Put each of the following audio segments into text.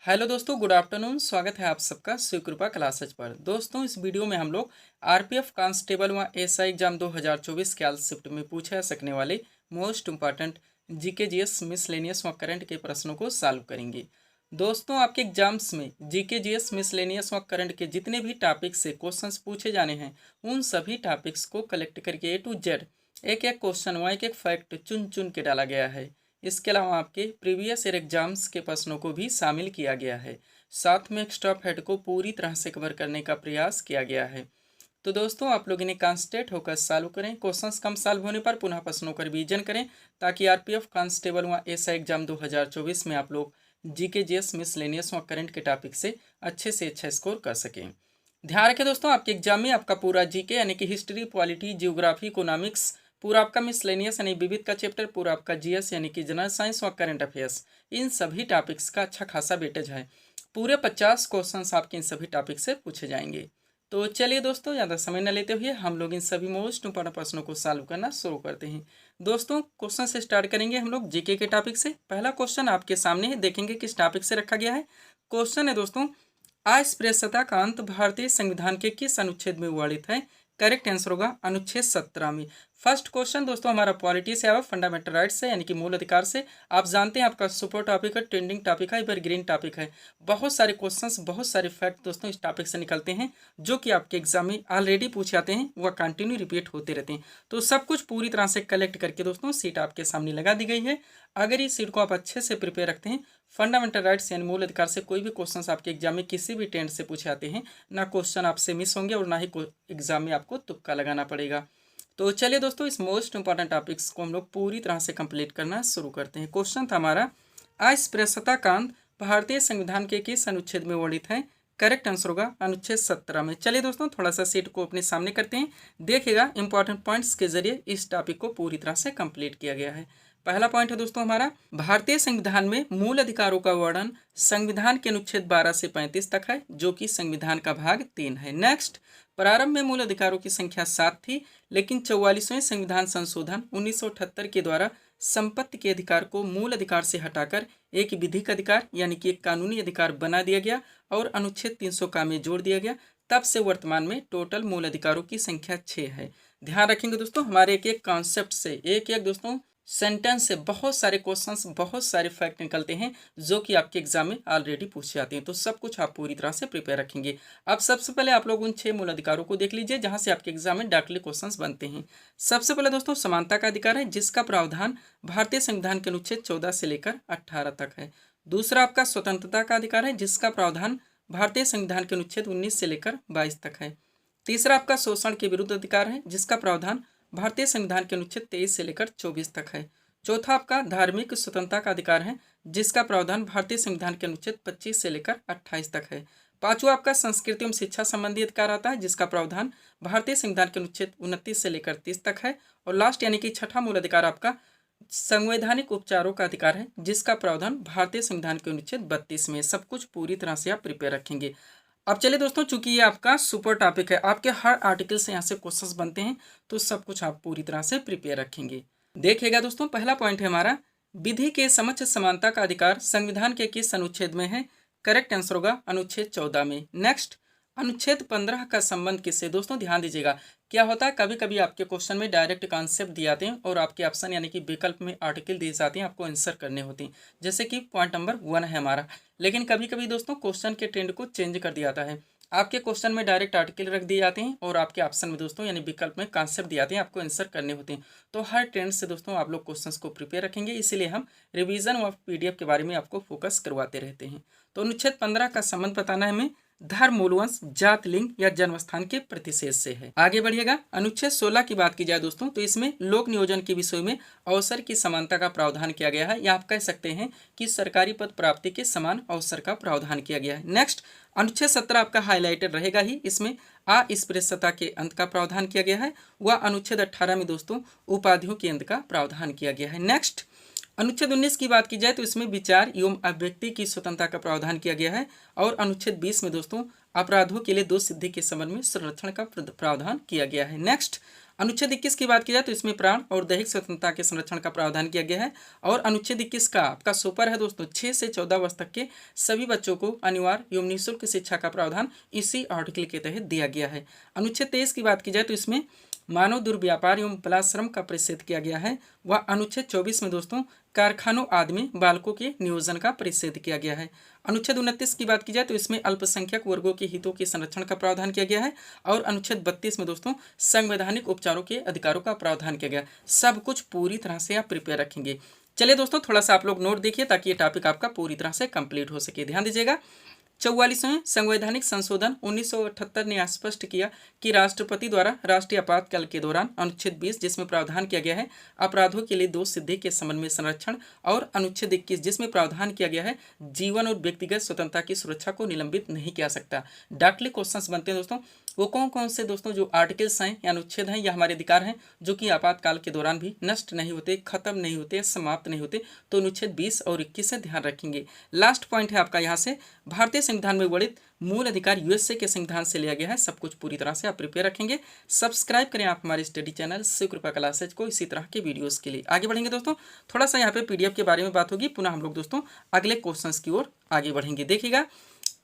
Hello दोस्तों, good afternoon. स्वागत है आप सबका शिवकृपा क्लासेज पर। दोस्तों, इस वीडियो में हम लोग आरपीएफ कांस्टेबल व एसआई एग्जाम 2024 के आल शिफ्ट में पूछे जा सकने वाले most important GK GS miscellaneous व करंट के प्रश्नों को सॉल्व करेंगे। दोस्तों, आपके एग्जाम्स में जीके जीएस मिसलेनियस व करंट के जितने भी टॉपिक्स से क्वेश्चंस पूछे जाने हैं, उन सभी टॉपिक्स को कलेक्ट करके A to Z एक एक क्वेश्चन व एक एक फैक्ट चुन चुन के डाला गया है। इसके अलावा आपके प्रीवियस ईयर एग्जाम्स के प्रश्नों को भी शामिल किया गया है। साथ में एक्स्ट्रा फैक्ट को पूरी तरह से कवर करने का प्रयास किया गया है। तो दोस्तों, आप लोग इन्हें कॉन्सेंट्रेट होकर सॉल्व करें। क्वेश्चंस कम सॉल्व होने पर पुनः प्रश्नों का रिवीजन करें, ताकि आरपीएफ कांस्टेबल व एसआई एग्जाम 2024 में आप लोग जीके जीएस मिसलेनियस व करंट के टॉपिक से अच्छा स्कोर कर सकें। ध्यान रखें दोस्तों, आपके एग्जाम में आपका पूरा जीके यानी कि हिस्ट्री, पॉलिटी, जियोग्राफी, इकोनॉमिक्स, पूरा आपका मिसलेनियस यानी विविध का चैप्टर, पूरा आपका जीएस यानी कि जनरल साइंस व करंट अफेयर्स, इन सभी टॉपिक्स का अच्छा खासा वेटेज है। पूरे 50 क्वेश्चंस आपके इन सभी टॉपिक से पूछे जाएंगे। तो चलिए दोस्तों, ज़्यादा समय न लेते हुए हम लोग इन सभी मोस्ट इंपॉर्टेंट प्रश्नों को सॉल्व करना शुरू करते हैं। दोस्तों, क्वेश्चन से स्टार्ट करेंगे हम लोग जीके के टॉपिक से। पहला क्वेश्चन आपके सामने है, देखेंगे किस टॉपिक से रखा गया है। क्वेश्चन है दोस्तों, अस्पृश्यता का अंत भारतीय संविधान के किस अनुच्छेद में वर्णित है? करेक्ट आंसर होगा अनुच्छेद 17 में। फर्स्ट क्वेश्चन दोस्तों हमारा पॉलिटी से आया, फंडामेंटल राइट से यानी कि मूल अधिकार से। आप जानते हैं आपका सुपर टॉपिक है, ट्रेंडिंग टॉपिक है, एवरग्रीन टॉपिक है। बहुत सारे क्वेश्चंस, बहुत सारे फैक्ट दोस्तों इस टॉपिक से निकलते हैं, जो कि आपके एग्जाम में ऑलरेडी पूछे जाते हैं, वह कंटिन्यू रिपीट होते रहते हैं। तो सब कुछ पूरी तरह से कलेक्ट करके दोस्तों सीट आपके सामने लगा दी गई है। अगर इस सीट को आप अच्छे से प्रिपेयर रखते हैं, फंडामेंटल राइट्स यानी मूल अधिकार से कोई भी क्वेश्चंस आपके एग्जाम में किसी भी टेंट से पूछे जाते हैं, ना क्वेश्चन आपसे मिस होंगे और ना ही एग्जाम में आपको तुक्का लगाना पड़ेगा। तो चलिए दोस्तों, इस मोस्ट इंपॉर्टेंट टॉपिक्स को हम लोग पूरी तरह से कंप्लीट करना शुरू करते हैं। क्वेश्चन था हमारा, अस्पृश्यता का अंत भारतीय संविधान के किस अनुच्छेद में वर्णित है? करेक्ट आंसर होगा अनुच्छेद 17 में। चलिए दोस्तों, थोड़ा सा सीट को अपने सामने करते हैं, देखिएगा इंपॉर्टेंट पॉइंट्स के जरिए इस टॉपिक को पूरी तरह से कंप्लीट किया गया है। पहला पॉइंट है दोस्तों हमारा, भारतीय संविधान में मूल अधिकारों का वर्णन संविधान के अनुच्छेद 12 से 35 तक है, जो कि संविधान का भाग 3 है। नेक्स्ट, प्रारंभ में मूल अधिकारों की संख्या 7 थी, लेकिन 44वें संविधान संशोधन 1978 के द्वारा संपत्ति के अधिकार को मूल अधिकार से हटाकर एक विधिक अधिकार यानी कि एक कानूनी अधिकार बना दिया गया और अनुच्छेद 300 का में जोड़ दिया गया। तब से वर्तमान में टोटल मूल अधिकारों की संख्या 6 है। ध्यान रखेंगे दोस्तों, हमारे एक एक कॉन्सेप्ट से, एक एक दोस्तों सेंटेंस से बहुत सारे क्वेश्चंस, बहुत सारे फैक्ट निकलते हैं, जो कि आपके एग्जाम में ऑलरेडी पूछे जाते हैं। तो सब कुछ आप पूरी तरह से प्रिपेयर रखेंगे। अब सबसे पहले आप लोग उन 6 मूल अधिकारों को देख लीजिए, जहां से आपके एग्जाम में डायरेक्टली क्वेश्चंस बनते हैं। सबसे पहले दोस्तों समानता का अधिकार है, जिसका प्रावधान भारतीय संविधान के अनुच्छेद 14 से लेकर 18 तक है। दूसरा आपका स्वतंत्रता का अधिकार है, जिसका प्रावधान भारतीय संविधान के अनुच्छेद 19 से लेकर 22 तक है। तीसरा आपका शोषण के विरुद्ध अधिकार है, जिसका प्रावधान भारतीय संविधान के अनुच्छेद 23 से लेकर 24 तक है। चौथा आपका धार्मिक स्वतंत्रता का अधिकार है, जिसका प्रावधान भारतीय संविधान के अनुच्छेद 25 से लेकर 28 तक है। पांचवा आपका संस्कृति एवं शिक्षा संबंधी अधिकार आता है, जिसका प्रावधान भारतीय संविधान के अनुच्छेद 29 से लेकर 30 तक है। और लास्ट यानी कि छठा मूल अधिकार आपका संवैधानिक उपचारों का अधिकार है, जिसका प्रावधान भारतीय संविधान के अनुच्छेद 32 में। सब कुछ पूरी तरह से आप प्रिपेयर रखेंगे। अब चलिए दोस्तों, चूंकि ये आपका सुपर टॉपिक है, आपके हर आर्टिकल से यहाँ से क्वेश्चंस बनते हैं, तो सब कुछ आप पूरी तरह से प्रिपेयर रखेंगे। देखिएगा दोस्तों, पहला पॉइंट है हमारा, विधि के समक्ष समानता का अधिकार संविधान के किस अनुच्छेद में है? करेक्ट आंसर होगा अनुच्छेद 14 में। नेक्स्ट, अनुच्छेद 15 का संबंध किससे? दोस्तों ध्यान दीजिएगा, क्या होता है कभी कभी आपके क्वेश्चन में डायरेक्ट कॉन्सेप्ट दिए जाते हैं और आपके ऑप्शन यानी कि विकल्प में आर्टिकल दिए जाते हैं, आपको आंसर करने होते हैं। जैसे कि पॉइंट नंबर 1 है हमारा। लेकिन कभी कभी दोस्तों क्वेश्चन के ट्रेंड को चेंज कर दिया जाता है, आपके क्वेश्चन में डायरेक्ट आर्टिकल रख दिए जाते हैं और आपके ऑप्शन में दोस्तों यानी विकल्प में कॉन्सेप्ट दिए जाते हैं, आपको आंसर करने होते हैं। तो हर ट्रेंड से दोस्तों आप लोग क्वेश्चंस को प्रिपेयर रखेंगे, इसीलिए हम रिवीजन और पीडीएफ के बारे में आपको फोकस करवाते रहते हैं। तो अनुच्छेद 15 का संबंध बताना है हमें, धर्म, मूलवंश, जात, लिंग या जन्मस्थान के प्रतिशेष से है। आगे बढ़िएगा, अनुच्छेद 16 की बात की जाए दोस्तों, तो इसमें लोक नियोजन के विषय में अवसर की समानता का प्रावधान किया गया है, या आप कह सकते हैं कि सरकारी पद प्राप्ति के समान अवसर का प्रावधान किया गया है। नेक्स्ट, अनुच्छेद 17 आपका हाईलाइटेड रहेगा ही, इसमें अस्पृश्यता के अंत का प्रावधान किया गया है। वह अनुच्छेद 18 में दोस्तों उपाधियों के अंत का प्रावधान किया गया है। नेक्स्ट, अनुच्छेद 19 की बात की जाए तो इसमें विचार एवं अभिव्यक्ति की स्वतंत्रता का प्रावधान किया गया है। और अनुच्छेद 20 में दोस्तों अपराधों के लिए दोष सिद्धि के संबंध में संरक्षण का प्रावधान किया गया है। नेक्स्ट, अनुच्छेद 21 की बात की जाए तो इसमें प्राण और दैहिक स्वतंत्रता के संरक्षण का प्रावधान किया गया है। और अनुच्छेद 21 का आपका सुपर है दोस्तों, 6 से 14 वर्ष तक के सभी बच्चों को अनिवार्य एवं निःशुल्क शिक्षा का प्रावधान इसी आर्टिकल के तहत दिया गया है। अनुच्छेद 23 की बात की जाए तो इसमें मानव दुर्व्यापार एवं बलाश्रम का परिच्छेद किया गया है। वह अनुच्छेद 24 में दोस्तों कारखानों आदि में बालकों के नियोजन का परिच्छेद किया गया है। अनुच्छेद 29 की बात की जाए तो इसमें अल्पसंख्यक वर्गों के हितों के संरक्षण का प्रावधान किया गया है। और अनुच्छेद 32 में दोस्तों संवैधानिक उपचारों के अधिकारों का प्रावधान किया गया। सब कुछ पूरी तरह से आप प्रिपेयर रखेंगे। चलिए दोस्तों, थोड़ा सा आप लोग नोट देखिए ताकि ये टॉपिक आपका पूरी तरह से कंप्लीट हो सके। ध्यान दीजिएगा, 44वें संवैधानिक संशोधन 1978 ने स्पष्ट किया कि राष्ट्रपति द्वारा राष्ट्रीय आपातकाल के दौरान अनुच्छेद 20 जिसमें प्रावधान किया गया है अपराधों के लिए दोष सिद्धि के संबंध में संरक्षण, और अनुच्छेद 21 जिसमें प्रावधान किया गया है जीवन और व्यक्तिगत स्वतंत्रता की सुरक्षा को निलंबित नहीं किया सकता। डायरेक्टली क्वेश्चंस बनते हैं दोस्तों, वो कौन कौन से दोस्तों जो आर्टिकल्स हैं या अनुच्छेद हैं या हमारे अधिकार हैं जो कि आपातकाल के दौरान भी नष्ट नहीं होते, खत्म नहीं होते, समाप्त नहीं होते। तो अनुच्छेद 20 और 21 से ध्यान रखेंगे। लास्ट पॉइंट है आपका यहाँ से, भारतीय संविधान में वर्णित मूल अधिकार यूएसए के संविधान से लिया गया है। सब कुछ पूरी तरह से आप प्रिपेयर रखेंगे। सब्सक्राइब करें आप हमारे स्टडी चैनल शिवकृपा क्लासेज को इसी तरह के वीडियोस के लिए। आगे बढ़ेंगे दोस्तों, थोड़ा सा यहाँ पे पीडीएफ के बारे में बात होगी, पुनः हम लोग दोस्तों अगले क्वेश्चंस की ओर आगे बढ़ेंगे। देखिएगा,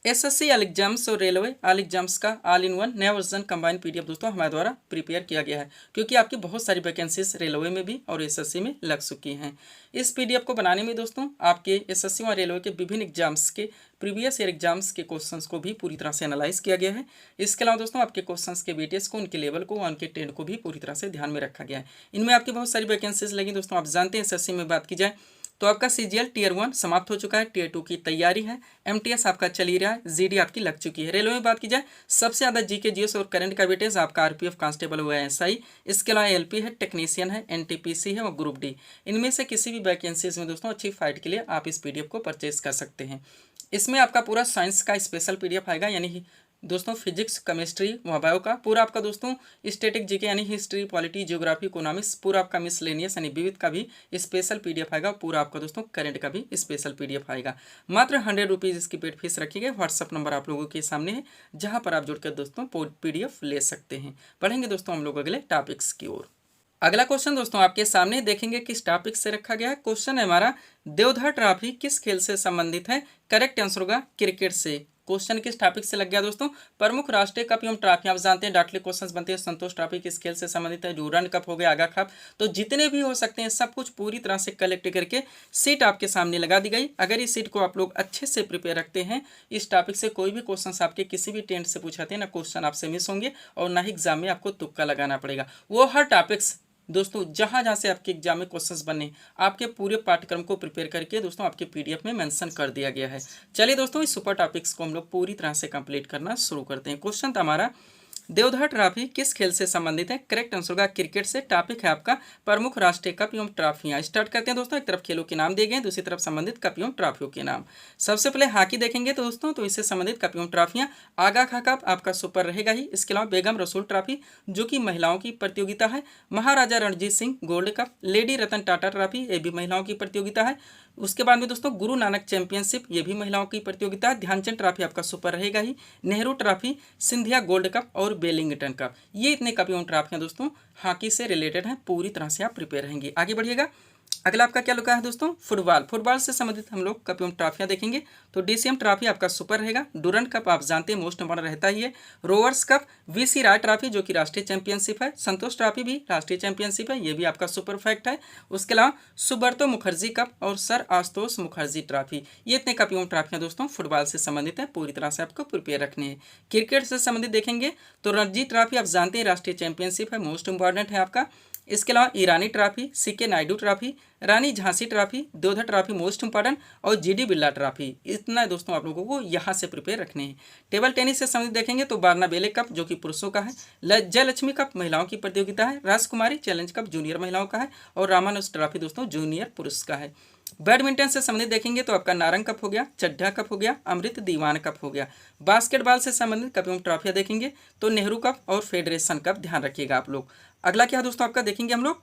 एसएससी ऑल एग्जाम्स और रेलवे ऑल एग्जाम्स का ऑल इन वन नया वर्जन कंबाइंड पीडीएफ दोस्तों हमारे द्वारा प्रिपेयर किया गया है, क्योंकि आपकी बहुत सारी वैकेंसीज रेलवे में भी और एसएससी में लग चुकी हैं। इस पीडीएफ को बनाने में दोस्तों आपके एसएससी और रेलवे के विभिन्न एग्जाम्स के प्रीवियस ईयर एग्जाम्स के क्वेश्चंस को भी पूरी तरह से एनालाइज किया गया है। इसके अलावा दोस्तों आपके क्वेश्चंस के वेटेज को, उनके लेवल को, उनके ट्रेंड को भी पूरी तरह से ध्यान में रखा गया है। इनमें आपकी बहुत सारी वैकेंसीज लगी दोस्तों। आप जानते हैं एसएससी में बात की जाए तो आपका सीजीएल टीयर 1 समाप्त हो चुका है, टीयर 2 की तैयारी है, एमटीएस आपका चल ही रहा है, जीडी आपकी लग चुकी है। रेलवे में बात की जाए सबसे ज़्यादा जीके जीएस और करंट का वेटेज आपका आरपीएफ कांस्टेबल हुआ है एसआई, इसके अलावा एलपी है, टेक्नीशियन है, एनटीपीसी है और ग्रुप डी। इनमें से किसी भी वैकेंसीज में दोस्तों अच्छी फाइट के लिए आप इस पीडीएफ को परचेज कर सकते हैं। इसमें आपका पूरा साइंस का स्पेशल पीडीएफ आएगा, यानी दोस्तों फिजिक्स, केमिस्ट्री, बायो का पूरा आपका दोस्तों स्टैटिक जीके यानी हिस्ट्री, पॉलिटी, ज्योग्राफी, इकोनॉमिक्स, पूरा आपका मिसलेनियस यानी विविध का भी स्पेशल पीडीएफ आएगा। पूरा आपका दोस्तों करंट का भी स्पेशल पीडीएफ आएगा। मात्र 100 रुपीज़ इसकी पेड फीस रखी गई। व्हाट्सअप नंबर आप लोगों के सामने है, जहाँ पर आप जुड़कर दोस्तों पीडीएफ ले सकते हैं। पढ़ेंगे दोस्तों हम लोग अगले टॉपिक्स की ओर। अगला क्वेश्चन दोस्तों आपके सामने देखेंगे किस टॉपिक से रखा गया है। क्वेश्चन है हमारा, देवधर ट्रॉफी किस खेल से संबंधित है? करेक्ट आंसर होगा क्रिकेट से। क्वेश्चन किस टॉपिक से लग गया दोस्तों? प्रमुख राष्ट्रीय कप एवं ट्रॉफी आप जानते हैं डायरेक्टली क्वेश्चंस बनते हैं। संतोष ट्रॉफी किस खेल से संबंधित है? डूरंड कप हो गया, आगा कप, तो जितने भी हो सकते हैं सब कुछ पूरी तरह से कलेक्ट करके सीट आपके सामने लगा दी गई। अगर इस सीट को आप लोग अच्छे से प्रिपेयर रखते हैं, इस टॉपिक से कोई भी क्वेश्चन आपके किसी भी टेंट से पूछाते हैं ना, क्वेश्चन आपसे मिस होंगे और ना ही एग्जाम में आपको तुक्का लगाना पड़ेगा। वो हर टॉपिक्स दोस्तों जहाँ जहाँ से आपके एग्जाम में क्वेश्चंस बने, आपके पूरे पाठ्यक्रम को प्रिपेयर करके दोस्तों आपके पीडीएफ में मेंशन कर दिया गया है। चलिए दोस्तों इस सुपर टॉपिक्स को हम लोग पूरी तरह से कंप्लीट करना शुरू करते हैं। क्वेश्चन था हमारा, देवधर ट्रॉफी किस खेल से संबंधित है? करेक्ट आंसर होगा क्रिकेट से। टॉपिक है आपका प्रमुख राष्ट्रीय कप एवं ट्रॉफियां। स्टार्ट करते हैं दोस्तों। एक तरफ खेलों के नाम दिए गए, दूसरी तरफ संबंधित कप एवं ट्रॉफियों के नाम। सबसे पहले हॉकी देखेंगे तो दोस्तों, तो इससे संबंधित कप एवं ट्रॉफियां, आगा खा कप आपका सुपर रहेगा ही। इसके अलावा बेगम रसूल ट्रॉफी जो कि महिलाओं की प्रतियोगिता है, Maharaja Ranjit Singh gold cup, lady Ratan Tata trophy ये भी महिलाओं की प्रतियोगिता है। उसके बाद में दोस्तों गुरु नानक चैंपियनशिप ये भी महिलाओं की प्रतियोगिता है। ध्यानचंद ट्रॉफी आपका सुपर रहेगा ही। Nehru trophy, Scindia gold cup और बेलिंगटन कप, ये इतने कप एवं ट्रॉफियां दोस्तों हॉकी से रिलेटेड हैं। पूरी तरह से आप प्रिपेयर रहेंगे। आगे बढ़िएगा, अगला आपका क्या लुका है दोस्तों? फुटबॉल। फुटबॉल से संबंधित हम लोग कप एवं ट्रॉफियां देखेंगे। तो डीसीएम ट्रॉफी आपका सुपर रहेगा। डूरंड कप आप जानते हैं मोस्ट इम्पोर्टेंट रहता ही है। रोवर्स कप, वीसी राय ट्रॉफी जो कि राष्ट्रीय चैंपियनशिप है। संतोष ट्रॉफी भी राष्ट्रीय चैंपियनशिप है, ये भी आपका सुपर फैक्ट है। उसके अलावा सुब्रतो मुखर्जी कप और सर आशुतोष मुखर्जी ट्रॉफी, ये इतने कप एवं ट्रॉफियां दोस्तों फुटबॉल से संबंधित है। पूरी तरह से आपको प्रिपेयर रखने हैं। क्रिकेट से संबंधित देखेंगे तो रणजी ट्रॉफी आप जानते हैं राष्ट्रीय चैंपियनशिप है, मोस्ट इंपॉर्टेंट है आपका। इसके अलावा Irani trophy, CK Naidu trophy, Rani Jhansi trophy, Deodhar trophy most important और जीडी बिरला ट्रॉफी, इतना दोस्तों आप लोगों को यहाँ से प्रिपेयर रखने हैं। टेबल टेनिस से संबंधित देखेंगे तो बारनाबेले कप जो कि पुरुषों का है, जयलक्ष्मी कप महिलाओं की प्रतियोगिता है, राजकुमारी चैलेंज कप जूनियर महिलाओं का है और रामानुज ट्रॉफी दोस्तों जूनियर पुरुष का है। बैडमिंटन से संबंधित देखेंगे तो आपका नारंग कप हो गया, चड्ढा कप हो गया, अमृत दीवान कप हो गया। बास्केटबॉल से संबंधित कप एवं ट्रॉफियां देखेंगे तो नेहरू कप और फेडरेशन कप, ध्यान रखिएगा आप लोग। अगला क्या है दोस्तों आपका देखेंगे हम लोग,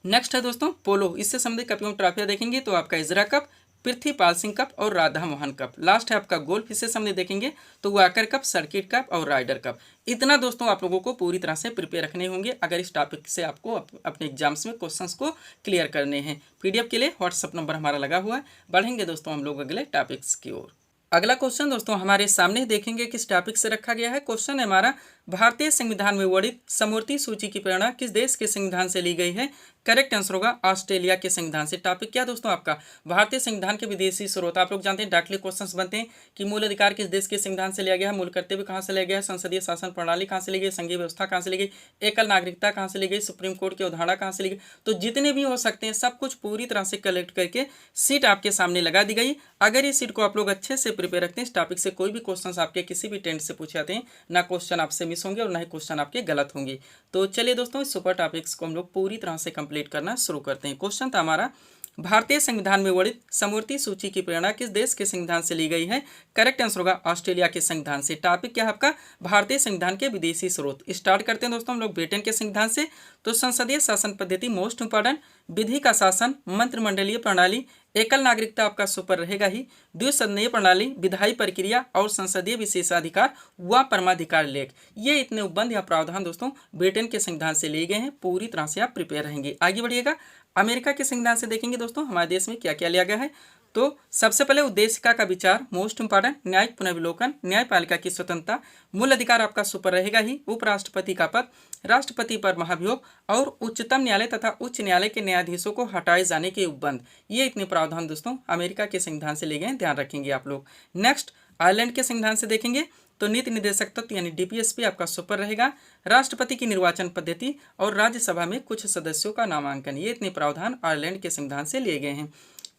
नेक्स्ट है दोस्तों पोलो। इससे संबंधित कप एवं ट्रॉफियां देखेंगे तो आपका इजरा कप, पृथ्वीपाल सिंह कप और राधा मोहन कप। लास्ट है आपका गोल्फ, इसे सामने देखेंगे तो वाकर कप, सर्किट कप और राइडर कप। इतना दोस्तों आप लोगों को पूरी तरह से प्रिपेयर रखने होंगे अगर इस टॉपिक से आपको अपने एग्जाम्स में क्वेश्चंस को क्लियर करने हैं। पीडीएफ के लिए व्हाट्सअप नंबर हमारा लगा हुआ है। बढ़ेंगे दोस्तों हम लोग अगले टॉपिक्स की ओर। अगला क्वेश्चन दोस्तों हमारे सामने देखेंगे किस टॉपिक से रखा गया है। क्वेश्चन है हमारा, भारतीय संविधान में वर्णित समवर्ती सूची की प्रेरणा किस देश के संविधान से ली गई है। करेक्ट आंसर होगा ऑस्ट्रेलिया के संविधान से। टॉपिक क्या दोस्तों आपका, भारतीय संविधान के विदेशी स्रोत। आप लोग जानते हैं डायरेक्टली क्वेश्चंस बनते हैं कि मूल अधिकार किस देश के संविधान से लिया गया है, मूल कर्तव्य कहाँ से लिया गया है, संसदीय शासन प्रणाली कहाँ से ली गई, संघीय व्यवस्था कहाँ से ली गई, एकल नागरिकता कहाँ से ली गई, सुप्रीम कोर्ट की अवधारणा कहाँ से ली गई। तो जितने भी हो सकते हैं सब कुछ पूरी तरह से कलेक्ट करके सीट आपके सामने लगा दी गई। अगर इस सीट को आप लोग अच्छे से प्रिपेयर रखते हैं, इस टॉपिक से कोई भी क्वेश्चन आपके किसी भी टेंट से पूछे जाते हैं, ना क्वेश्चन आपसे मिस होंगे और ना ही क्वेश्चन आपके गलत होंगे। तो चलिए दोस्तों इस सुपर टॉपिक्स को हम लोग पूरी तरह से कंप्लीट करना शुरू करते हैं। क्वेश्चन था हमारा, भारतीय संविधान में वर्णित समवर्ती सूची की प्रेरणा किस देश के संविधान से ली गई है। करेक्ट आंसर होगा ऑस्ट्रेलिया के संविधान से। टॉपिक क्या है आपका, भारतीय संविधान के विदेशी स्रोत। स्टार्ट करते हैं दोस्तों हम लोग ब्रिटेन के संविधान से। तो संसदीय शासन पद्धति मोस्ट इंपॉर्टेंट, विधि का शासन, मंत्रिमंडलीय प्रणाली, एकल नागरिकता आपका सुपर रहेगा ही, द्विसदनीय प्रणाली, विधायी प्रक्रिया और संसदीय विशेषाधिकार व परमाधिकार लेख। ये इतने उपबंध या प्रावधान दोस्तों ब्रिटेन के संविधान से लिए गए हैं। पूरी तरह से आप प्रिपेयर रहेंगे। आगे बढ़िएगा, अमेरिका के संविधान से देखेंगे दोस्तों हमारे देश में क्या क्या लिया गया है। तो सबसे पहले उद्देशिका का विचार मोस्ट इंपॉर्टेंट, न्यायिक पुनर्विलोकन, न्यायपालिका की स्वतंत्रता, मूल अधिकार आपका सुपर रहेगा ही, उपराष्ट्रपति का पद, राष्ट्रपति पर महाभियोग और उच्चतम न्यायालय तथा उच्च न्यायालय के न्यायाधीशों को हटाए जाने के उपबंध। ये इतने प्रावधान दोस्तों अमेरिका के संविधान से लिए गए हैं, ध्यान रखेंगे आप लोग। नेक्स्ट आयरलैंड के संविधान से देखेंगे तो नीति निदेशक तत्व यानी डीपीएसपी आपका सुपर रहेगा, राष्ट्रपति की निर्वाचन पद्धति और राज्यसभा में कुछ सदस्यों का नामांकन। ये इतने प्रावधान आयरलैंड के संविधान से लिए गए हैं।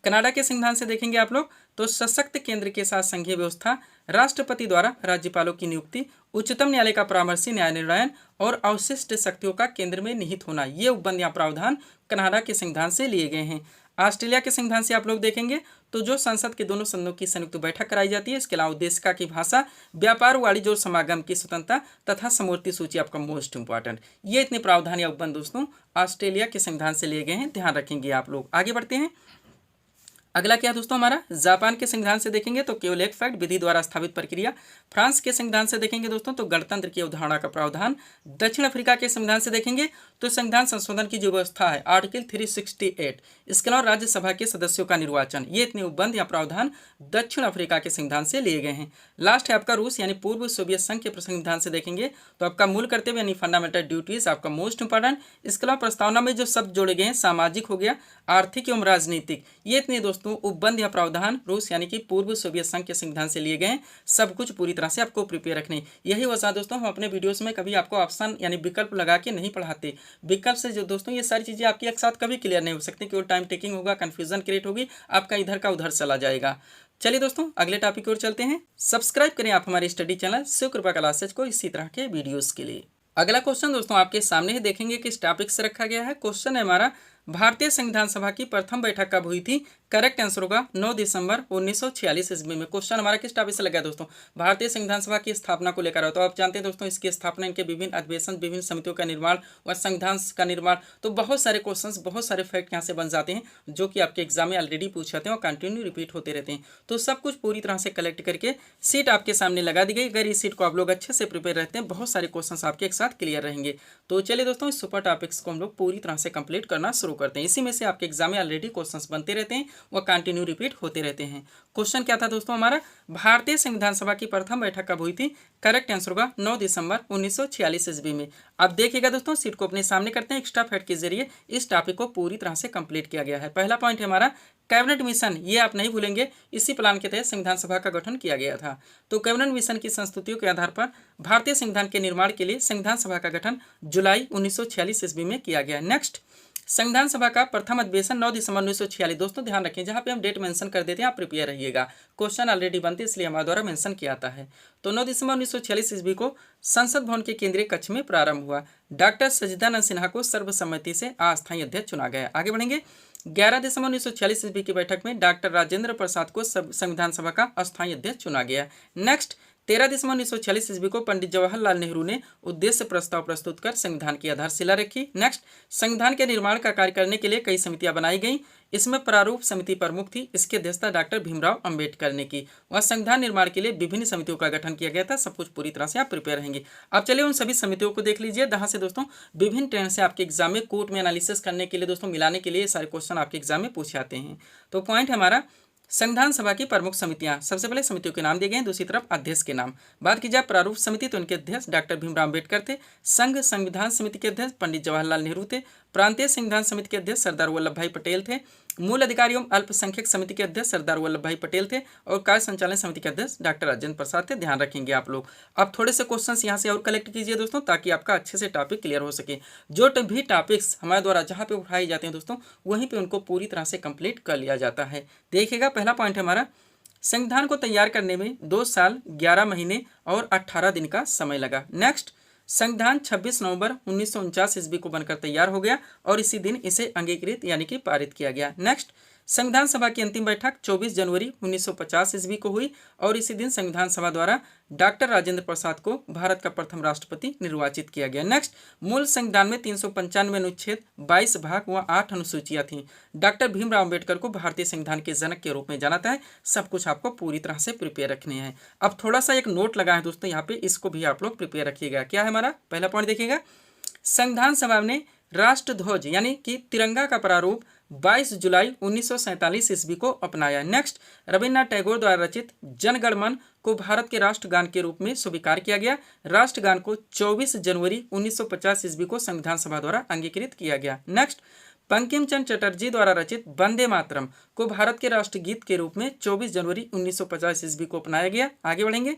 कनाडा के संविधान से देखेंगे आप लोग तो सशक्त केंद्र के साथ संघीय व्यवस्था, राष्ट्रपति द्वारा राज्यपालों की नियुक्ति, उच्चतम न्यायालय का परामर्शी न्याय निर्णय और अवशिष्ट शक्तियों का केंद्र में निहित होना। ये उपबंध या प्रावधान कनाडा के संविधान से लिए गए हैं। ऑस्ट्रेलिया के संविधान से आप लोग देखेंगे तो जो संसद के दोनों सदनों की संयुक्त बैठक कराई जाती है, इसके अलावा उद्देशिका की भाषा, व्यापार वाणिज्य और समागम की स्वतंत्रता तथा समवर्ती सूची आपका मोस्ट इंपॉर्टेंट। ये इतने प्रावधान या उपबंध दोस्तों ऑस्ट्रेलिया के संविधान से लिए गए हैं, ध्यान रखेंगे आप लोग। आगे बढ़ते हैं। अगला क्या दोस्तों हमारा, जापान के संविधान से देखेंगे तो केवल एक फैक्ट, विधि द्वारा स्थापित प्रक्रिया। फ्रांस के संविधान से देखेंगे दोस्तों तो गणतंत्र की अवधारणा का प्रावधान। दक्षिण अफ्रीका के संविधान से देखेंगे तो संविधान संशोधन की जो व्यवस्था है आर्टिकल 368, इसके अलावा राज्यसभा के सदस्यों का निर्वाचन। ये इतने उपबंध या प्रावधान दक्षिण अफ्रीका के संविधान से लिए गए हैं। लास्ट है आपका रूस यानी पूर्व सोवियत संघ के संविधान से देखेंगे तो आपका मूल कर्तव्य यानी फंडामेंटल ड्यूटीज आपका मोस्ट इंपॉर्टेंट। इसके अलावा प्रस्तावना में जो शब्द जोड़े गए हैं, सामाजिक हो गया, आर्थिक एवं राजनीतिक, ये इतने दोस्तों उपबंध या प्रावधान रूस यानी कि पूर्व सोवियत संघ के संविधान से लिए गए हैं। सब कुछ पूरी तरह से आपको प्रिपेयर रखने। यही वजह दोस्तों हम अपने वीडियोस में कभी आपको ऑप्शन यानी विकल्प लगा के नहीं पढ़ाते। विकल्प से जो दोस्तों ये सारी चीजें आपकी एक साथ कभी क्लियर नहीं हो सकती, केवल टाइम टेकिंग होगा, कंफ्यूजन क्रिएट होगी, आपका इधर का उधर चला जाएगा। चलिए दोस्तों अगले टॉपिक की ओर चलते हैं। सब्सक्राइब करें आप हमारे स्टडी चैनल शिव कृपा क्लासेज को इसी तरह के वीडियोस के लिए। अगला क्वेश्चन दोस्तों आपके सामने ही देखेंगे किस टॉपिक से रखा गया है। क्वेश्चन है हमारा, भारतीय संविधान सभा की प्रथम बैठक कब हुई थी। करेक्ट आंसर होगा 9 दिसंबर 1946 ईस्वी में। क्वेश्चन हमारा किस टॉपिक से लगा दोस्तों, भारतीय संविधान सभा की स्थापना को लेकर। तो आप जानते हैं दोस्तों इसकी स्थापना, इनके विभिन्न अधिवेशन, विभिन्न समितियों का निर्माण व संविधान का निर्माण, तो बहुत सारे क्वेश्चंस, बहुत सारे फैक्ट यहाँ से बन जाते हैं जो कि आपके एग्जाम में ऑलरेडी पूछ जाते हैं और कंटिन्यू रिपीट होते रहते हैं। तो सब कुछ पूरी तरह से कलेक्ट करके सीट आपके सामने लगा दी गई। अगर इस सीट को आप लोग अच्छे से प्रिपेयर रहते हैं, बहुत सारे क्वेश्चन आपके एक साथ क्लियर रहेंगे। तो चलिए दोस्तों इस सुपर टॉपिक्स को हम लोग पूरी तरह से कंप्लीट करना शुरू करते हैं। इसी में से आपके एग्जाम में ऑलरेडी क्वेश्चंस बनते रहते हैं, वह कंटिन्यू रिपीट होते रहते हैं। क्वेश्चन क्या था दोस्तों हमारा, भारतीय संविधान सभा की प्रथम बैठक कब हुई थी। करेक्ट आंसर होगा 9 दिसंबर 1946 ईस्वी में। अब देखिएगा दोस्तों सीट को अपने सामने करते हैं, एक्स्ट्रा फैक्ट के जरिए इस टॉपिक को पूरी तरह से कंप्लीट किया गया है। पहला पॉइंट है हमारा कैबिनेट मिशन, ये आप नहीं भूलेंगे, इसी प्लान के तहत संविधान सभा का गठन किया गया था। तो कैबिनेट मिशन की संस्तुतियों के आधार पर भारतीय संविधान के निर्माण के लिए संविधान सभा का गठन जुलाई 1946 ईस्वी में किया गया। नेक्स्ट, संविधान सभा का प्रथम अधिवेशन 9 दिसंबर 1946। दोस्तों ध्यान रखें, जहां पे हम डेट मेंशन कर देते हैं आप प्रिपेयर रहिएगा, क्वेश्चन ऑलरेडी बनते इसलिए हमारे द्वारा मेंशन किया आता है। तो 9 दिसंबर 1946 ईस्वी को संसद भवन के केंद्रीय कक्ष में प्रारंभ हुआ। डॉक्टर सचिदानंद सिन्हा को सर्वसम्मति से अस्थायी अध्यक्ष चुना गया। आगे बढ़ेंगे। 11 दिसंबर 1946 ईस्वी की बैठक में डॉक्टर राजेंद्र प्रसाद को संविधान सभा का अस्थायी अध्यक्ष चुना गया। नेक्स्ट, 13 दिसंबर 1946 ईस्वी को पंडित जवाहरलाल नेहरू ने उद्देश्य प्रस्ताव प्रस्तुत कर संविधान की आधारशिला रखी। नेक्स्ट, संविधान के निर्माण का कार्य करने के लिए कई समितियां बनाई गईं। इसमें प्रारूप समिति प्रमुख थी, इसकी अध्यक्षता डॉक्टर भीमराव अंबेडकर ने की। वह संविधान निर्माण के लिए विभिन्न समितियों का गठन किया गया था। सब कुछ पूरी तरह से आप प्रिपेयर रहेंगे। अब चलिए उन सभी समितियों को देख लीजिए जहां से दोस्तों विभिन्न ट्रेंड से आपके एग्जाम में कोर्ट में एनालिसिस करने के लिए दोस्तों मिलाने के लिए सारे क्वेश्चन आपके एग्जाम में पूछे आते हैं। तो पॉइंट है हमारा संविधान सभा की प्रमुख समितियां। सबसे पहले समितियों के नाम दिए गए हैं, दूसरी तरफ अध्यक्ष के नाम। बात की जाए प्रारूप समिति तो इनके अध्यक्ष डॉक्टर भीमराव अंबेडकर थे। संघ संविधान समिति के अध्यक्ष पंडित जवाहरलाल नेहरू थे। प्रांतीय संविधान समिति के अध्यक्ष सरदार वल्लभ भाई पटेल थे। मूल अधिकारी एवं अल्पसंख्यक समिति के अध्यक्ष सरदार वल्लभ भाई पटेल थे। और कार्य संचालन समिति के अध्यक्ष डॉक्टर राजेंद्र प्रसाद थे। ध्यान रखेंगे आप लोग। अब थोड़े से क्वेश्चंस यहाँ से और कलेक्ट कीजिए दोस्तों, ताकि आपका अच्छे से टॉपिक क्लियर हो सके। जो भी टॉपिक्स हमारे द्वारा जहाँ पे उठाए जाते हैं दोस्तों, वहीं पे उनको पूरी तरह से कंप्लीट कर लिया जाता है। देखिएगा, पहला पॉइंट है हमारा, संविधान को तैयार करने में 2 साल 11 महीने और 18 दिन का समय लगा। नेक्स्ट, संविधान 26 नवंबर 1949 ईस्वी को बनकर तैयार हो गया और इसी दिन इसे अंगीकृत यानी कि पारित किया गया। नेक्स्ट, संविधान सभा की अंतिम बैठक 24 जनवरी 1950 ईस्वी को हुई और इसी दिन संविधान सभा द्वारा डॉक्टर राजेंद्र प्रसाद को भारत का प्रथम राष्ट्रपति निर्वाचित किया गया। नेक्स्ट, मूल संविधान में 395 अनुच्छेद, 22 भाग व 8 अनुसूचियां थीं। डॉक्टर भीमराव अंबेडकर को भारतीय संविधान के जनक के रूप में जाना जाता है। सब कुछ आपको पूरी तरह से प्रिपेयर रखने हैं। अब थोड़ा सा एक नोट लगा है दोस्तों यहाँ पे, इसको भी आप लोग प्रिपेयर रखिएगा। क्या है हमारा पहला पॉइंट, देखिएगा, संविधान सभा ने राष्ट्रध्वज यानी कि तिरंगा का प्रारूप 22 जुलाई 1947 ईस्वी को अपनाया। नेक्स्ट, रविन्द्रनाथ टैगोर द्वारा रचित जन गण मन को भारत के राष्ट्रगान के रूप में स्वीकार किया गया। राष्ट्रगान को 24 जनवरी 1950 ईस्वी को संविधान सभा द्वारा अंगीकृत किया गया। नेक्स्ट, बंकिम चंद्र चटर्जी द्वारा रचित वंदे मातरम को भारत के राष्ट्रगीत के रूप में 24 जनवरी 1950 ईस्वी को अपनाया गया। आगे बढ़ेंगे,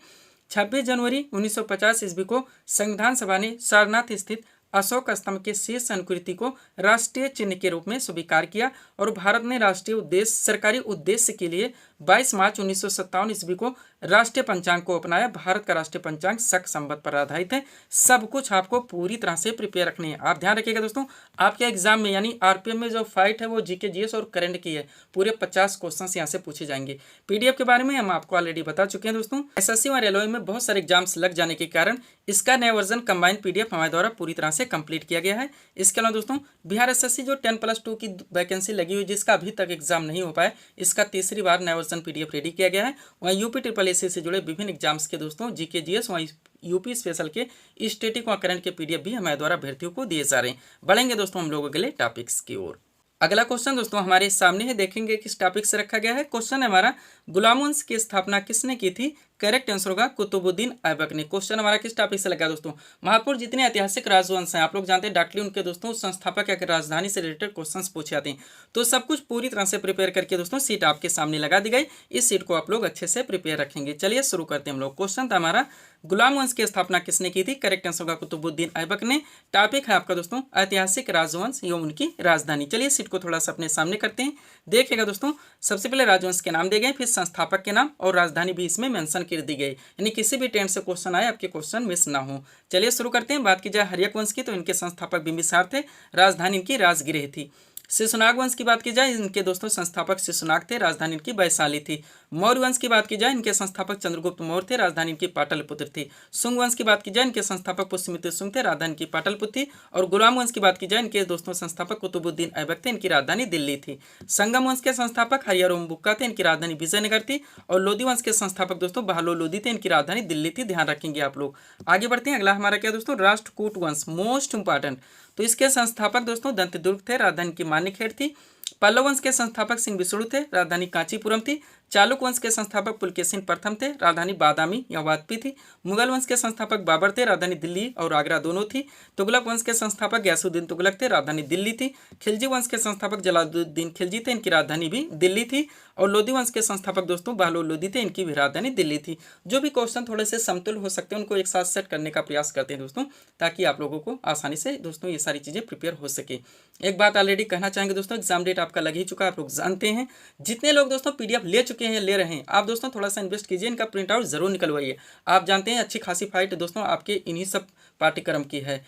26 जनवरी 1950 ईस्वी को संविधान सभा ने सारनाथ स्थित अशोक स्तंभ के शीर्ष अनुकृति को राष्ट्रीय चिन्ह के रूप में स्वीकार किया और भारत ने राष्ट्रीय सरकारी उद्देश्य के लिए 22 मार्च 1957 ईस्वी को राष्ट्रीय पंचांग को अपनाया। भारत का राष्ट्रीय पंचांग शक संवत पर आधारित है। सब कुछ आपको पूरी तरह से प्रिपेयर रखनी है। आप ध्यान रखिएगा दोस्तों, आपके एग्जाम में यानी आरपीएम में जो फाइट है वो जीके जीएस और करंट की है। पूरे 50 क्वेश्चन यहाँ से पूछे जाएंगे। पीडीएफ के बारे में हम आपको ऑलरेडी बता चुके हैं दोस्तों। एसएससी और रेलवे में बहुत सारे एग्जाम्स लग जाने के कारण इसका नया वर्जन कंबाइंड पीडीएफ हमारे द्वारा पूरी तरह से कंप्लीट किया गया है। इसके अलावा दोस्तों बिहार एसएससी जो 10+2 की वैकेंसी लगी हुई जिसका अभी तक एग्जाम नहीं हो पाया, इसका तीसरी बार नया वर्जन पीडीएफ रेडी किया गया है। वहाँ यूपी SSC से जुड़े विभिन्न एग्जाम्स के दोस्तों जीके जीएस, वहीं यूपी स्पेशल के स्टैटिक व करंट के पीडीएफ भी हमारे द्वारा अभ्यर्थियों को दिए जा रहे हैं। बढ़ेंगे दोस्तों हम लोग अगले टॉपिक्स की ओर। अगला क्वेश्चन दोस्तों हमारे सामने है, देखेंगे किस टॉपिक से रखा गया है। क्वेश्चन है हमारा, गुलाम वंश की स्थापना किसने की थी? करेक्ट आंसर होगा कुतुबुद्दीन ऐबक ने। क्वेश्चन हमारा किस टॉपिक से लगा दोस्तों? महत्वपूर्ण जितने ऐतिहासिक राजवंश हैं आप लोग जानते हैं डायरेक्टली उनके दोस्तों संस्थापक या राजधानी से रिलेटेड क्वेश्चंस पूछे जाते हैं। तो सब कुछ पूरी तरह से प्रिपेयर करके दोस्तों सीट आपके सामने लगा दी गई। इस सीट को आप लोग अच्छे से प्रिपेयर रखेंगे। चलिए शुरू करते हैं हम लोग। क्वेश्चन था हमारा, गुलाम वंश की स्थापना किसने की थी? करेक्ट आंसर होगा कुतुबुद्दीन ऐबक ने। टॉपिक है आपका दोस्तों ऐतिहासिक राजवंश एवं उनकी राजधानी। चलिए सीट को थोड़ा सा अपने सामने करते हैं। देखिएगा दोस्तों, सबसे पहले राजवंश के नाम दिए गए, फिर संस्थापक के नाम और राजधानी भी इसमें मेंशन कर दी गई, यानी किसी भी ट्रेंड से क्वेश्चन आए आपके क्वेश्चन मिस ना हो। चलिए शुरू करते हैं। बात की जाए हर्यक वंश की तो इनके संस्थापक बिंबिसार थे, राजधानी इनकी राजगृह थी। शिशुनाग वंश की बात की जाए इनके दोस्तों संस्थापक शिशुनाग थे, राजधानी इनकी वैशाली थी। मौर्य वंश की बात की जाए इनके संस्थापक चंद्रगुप्त मौर्य थे, राजधानी इनकी पाटलिपुत्र थी। शुंग वंश की बात की जाए इनके संस्थापक पुष्यमित्र शुंग थे, राजधानी की पाटलिपुत्र थी। और गुलाम वंश की बात की जाए इनके दोस्तों संस्थापक कुतुबुद्दीन ऐबक थे, इनकी राजधानी दिल्ली थी। संगम वंश के संस्थापक हरिहर ओम बुक्का थे, इनकी राजधानी विजयनगर थी। और लोधी वंश के संस्थापक दोस्तों बहलोल लोधी थे, इनकी राजधानी दिल्ली थी। ध्यान रखेंगे आप लोग। आगे बढ़ते हैं। अगला हमारा क्या दोस्तों, राष्ट्रकूट वंश, मोस्ट इंपॉर्टेंट। तो इसके संस्थापक दोस्तों दंतदुर्ग थे, राजधानी की मानेकहेड़ थी। पल्लव वंश के संस्थापक सिंह विष्णु थे, राजधानी कांचीपुरम थी। चालुक वंश के संस्थापक पुलकेशिन प्रथम थे, राजधानी बादामी या वाजपेयी थी। मुगल वंश के संस्थापक बाबर थे, राजधानी दिल्ली और आगरा दोनों थी। तुगलक वंश के संस्थापक गयासुद्दीन तुगलक थे, राजधानी दिल्ली थी। खिलजी वंश के संस्थापक जलालुद्दीन खिलजी थे, इनकी राजधानी भी दिल्ली थी। और लोधी वंश के संस्थापक दोस्तों बहलोल लोधी थे, इनकी भी राजधानी दिल्ली थी। जो भी क्वेश्चन थोड़े से समतुल्य हो सकते हैं उनको एक साथ सेट करने का प्रयास करते हैं दोस्तों, ताकि आप लोगों को आसानी से दोस्तों ये सारी चीजें प्रिपेयर हो सके। एक बात ऑलरेडी कहना चाहेंगे दोस्तों, एग्जाम डेट आपका लग ही चुका है, आप लोग जानते हैं। जितने लोग दोस्तों पीडीएफ ले चुके हैं ले रहे हैं, आप दोस्तों थोड़ा सा इन्वेस्ट कीजिए, इनका प्रिंट आउट जरूर निकलवाइए। आप जानते हैं अच्छी खासी फाइट दोस्तों आपके इन्हीं सब पाठ्यक्रम की है।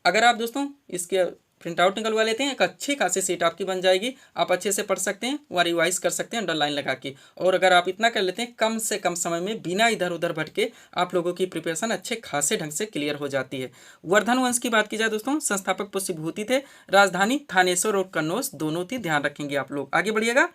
अगर आप दोस्तों इसके प्रिंट आउट निकलवा लेते हैं, एक अच्छी खासी सीट आपकी बन जाएगी। आप अच्छे से पढ़ सकते हैं, वह रिवाइज कर सकते हैं अंडरलाइन लगा के। और अगर आप इतना कर लेते हैं, कम से कम समय में बिना इधर उधर भटके आप लोगों की प्रिपरेशन अच्छे खासे ढंग से क्लियर हो जाती है। वर्धन वंश की बात की जाए दोस्तों, संस्थापक पुष्यभूति थे। राजधानी थानेश्वर और कन्नौज दोनों थी, ध्यान रखेंगे आप लोग। आगे बढ़िएगा।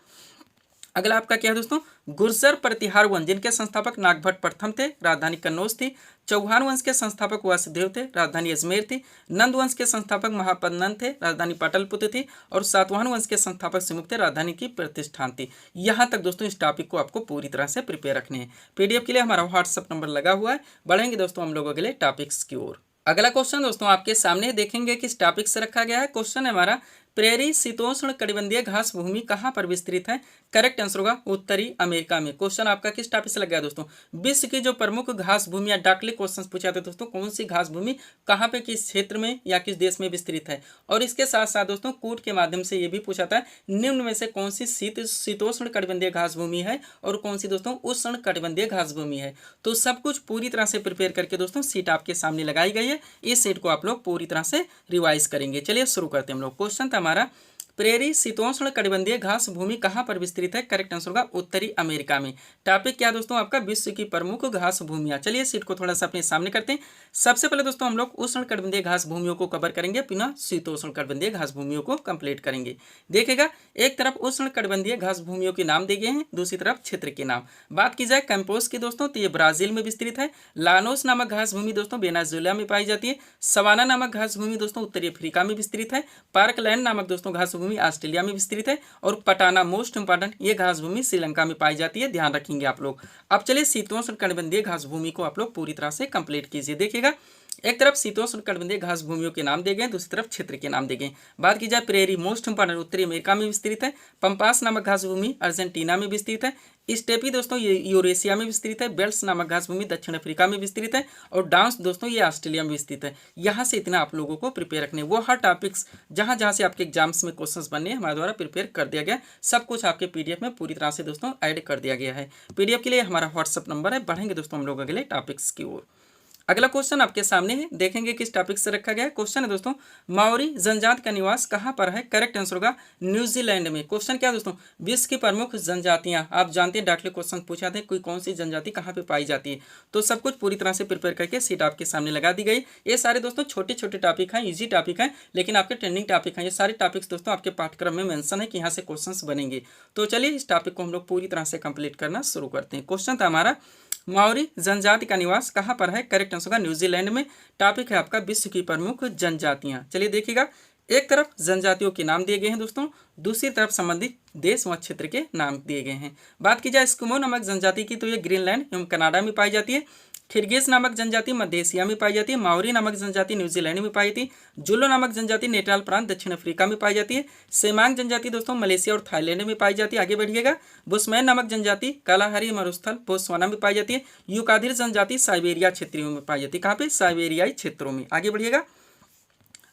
अगला आपका क्या है दोस्तों, गुर्जर प्रतिहार वंश, जिनके संस्थापक नागभट्ट प्रथम थे, राजधानी कन्नौज थी। चौहान वंश के संस्थापक वासुदेव थे, राजधानी अजमेर थी। नंद वंश के संस्थापक महापद्नंद थे, राजधानी पाटलिपुत्र थी। और सातवाहन वंश के संस्थापक सिमुक थे, राजधानी की प्रतिष्ठान थी। यहाँ तक दोस्तों इस टॉपिक को आपको पूरी तरह से प्रिपेयर रखने हैं। पीडीएफ के लिए हमारा व्हाट्सअप नंबर लगा हुआ है। बढ़ेंगे दोस्तों हम लोग अगले टॉपिक्स की ओर। अगला क्वेश्चन दोस्तों आपके सामने देखेंगे किस टॉपिक से रखा गया है। क्वेश्चन है हमारा, प्रेरी शीतोष्ण कटिबंधीय घास भूमि कहाँ पर विस्तृत है? करेक्ट आंसर होगा उत्तरी अमेरिका में। क्वेश्चन आपका किस टॉपिक से लग गया दोस्तों? विश्व की जो प्रमुख घास भूमि या डाकले क्वेश्चन पूछा था दोस्तों, कौन सी घास भूमि कहाँ पे, किस क्षेत्र में या किस देश में विस्तृत है। और इसके साथ साथ दोस्तों कूट के माध्यम से ये भी पूछा था, निम्न में से कौन सी शीतोष्ण कटिबंधीय घास भूमि है और कौन सी दोस्तों उष्ण कटिबंधीय घास भूमि है। तो सब कुछ पूरी तरह से प्रिपेयर करके दोस्तों सीट आपके सामने लगाई गई है। इस सीट को आप लोग पूरी तरह से रिवाइज करेंगे। चलिए शुरू करते हैं हम लोग। क्वेश्चन था हमारा, प्रेरी शीतोष्ण कटिबंधीय घास भूमि कहाँ पर विस्तृत है? करेक्ट आंसर होगा उत्तरी अमेरिका में। टॉपिक क्या दोस्तों आपका? विश्व की प्रमुख घास भूमियां। चलिए सीट को थोड़ा सा अपने सामने करते हैं। सबसे पहले दोस्तों हम लोग उष्ण कटिबंधीय घास भूमियों को कवर करेंगे, पुनः शीतोष्ण कटिबंधीय घास भूमियों को कंप्लीट करेंगे। देखिएगा, एक तरफ उष्ण कटिबंधीय घास भूमियों के नाम दिए गए हैं, दूसरी तरफ क्षेत्र के नाम। बात की जाए कैंपोस की दोस्तों, तो ये ब्राजील में विस्तृत है। लानोस नामक घास भूमि दोस्तों वेनेजुएला में पाई जाती है। सवाना नामक घास भूमि दोस्तों उत्तरी अफ्रीका में विस्तृत है। पार्कलैंड नामक दोस्तों घास भूमि ऑस्ट्रेलिया में विस्तृत है। और पटाना मोस्ट इंपॉर्टेंट, ये घास भूमि श्रीलंका में पाई जाती है, ध्यान रखेंगे आप लोग। अब चलिए शीतोष्ण कटिबंधीय घास भूमि को आप लोग पूरी तरह से कंप्लीट कीजिए। देखिएगा, एक तरफ शीतोष्ण कटिबंधीय घास भूमियों के नाम दिए गए, दूसरी तरफ क्षेत्र के नाम दिए गए। बात की जाए प्रेरी मोस्ट इंपॉर्टेंट उत्तरी अमेरिका में विस्तृत है। पंपास नामक घास भूमि अर्जेंटीना में विस्तृत है। स्टेपी दोस्तों ये यूरेशिया में विस्तृत है। बेल्ट्स नामक घास भूमि दक्षिण अफ्रीका में विस्तृत है। और डांस दोस्तों ये ऑस्ट्रेलिया में विस्तृत है। यहाँ से इतना आप लोगों को प्रिपेयर रखने, वो हर टॉपिक्स जहाँ जहाँ से आपके एग्जाम्स में क्वेश्चंस बनने हमारे द्वारा प्रिपेयर कर दिया गया, सब कुछ आपके पीडीएफ में पूरी तरह से दोस्तों ऐड कर दिया गया है। पीडीएफ के लिए हमारा व्हाट्सअप नंबर है। बढ़ेंगे दोस्तों हम लोग अगले टॉपिक्स की ओर। अगला क्वेश्चन आपके सामने है, देखेंगे किस टॉपिक से रखा गया है। क्वेश्चन है दोस्तों, माओरी जनजाति का निवास कहाँ पर है? करेक्ट आंसर होगा न्यूजीलैंड में। क्वेश्चन क्या दोस्तों, विश्व की प्रमुख जनजातियां, आप जानते हैं डाकले क्वेश्चन पूछा था, कोई कौन सी जनजाति कहाँ पे पाई जाती है। तो सब कुछ पूरी तरह से प्रिपेयर करके सीट आपके सामने लगा दी गई। ये सारे दोस्तों छोटे छोटे टॉपिक हैं, ईजी टॉपिक हैं, लेकिन आपके ट्रेंडिंग टॉपिक हैं। ये सारे टॉपिक्स दोस्तों आपके पाठ्यक्रम में मेंशन है कि यहाँ से क्वेश्चंस बनेंगे। तो चलिए इस टॉपिक को हम लोग पूरी तरह से कंप्लीट करना शुरू करते हैं। क्वेश्चन था हमारा, माओरी जनजाति का निवास कहाँ पर है? करेक्ट आंसर होगा न्यूजीलैंड में। टॉपिक है आपका विश्व की प्रमुख जनजातियां। चलिए देखिएगा, एक तरफ जनजातियों के नाम दिए गए हैं दोस्तों, दूसरी तरफ संबंधित देश व क्षेत्र के नाम दिए गए हैं। बात की जाए एस्किमो नामक जनजाति की, तो ये ग्रीनलैंड एवं कनाडा में पाई जाती है। खिरगिज नामक जनजाति मध्य एशिया में पाई जाती है। माओरी नामक जनजाति न्यूजीलैंड में पाई जाती है। जुलो नामक जनजाति नेटाल प्रांत दक्षिण अफ्रीका में पाई जाती है। सेमांग जनजाति दोस्तों मलेशिया और थाईलैंड में पाई जाती है। आगे बढ़िएगा, बुशमैन नामक जनजाति कालाहारी मरुस्थल बोत्सवाना में पाई जाती है। यूकादिर जनजाति साइबेरिया क्षेत्रों में पाई जाती है। कहाँ पे? साइबेरियाई क्षेत्रों में। आगे बढ़िएगा,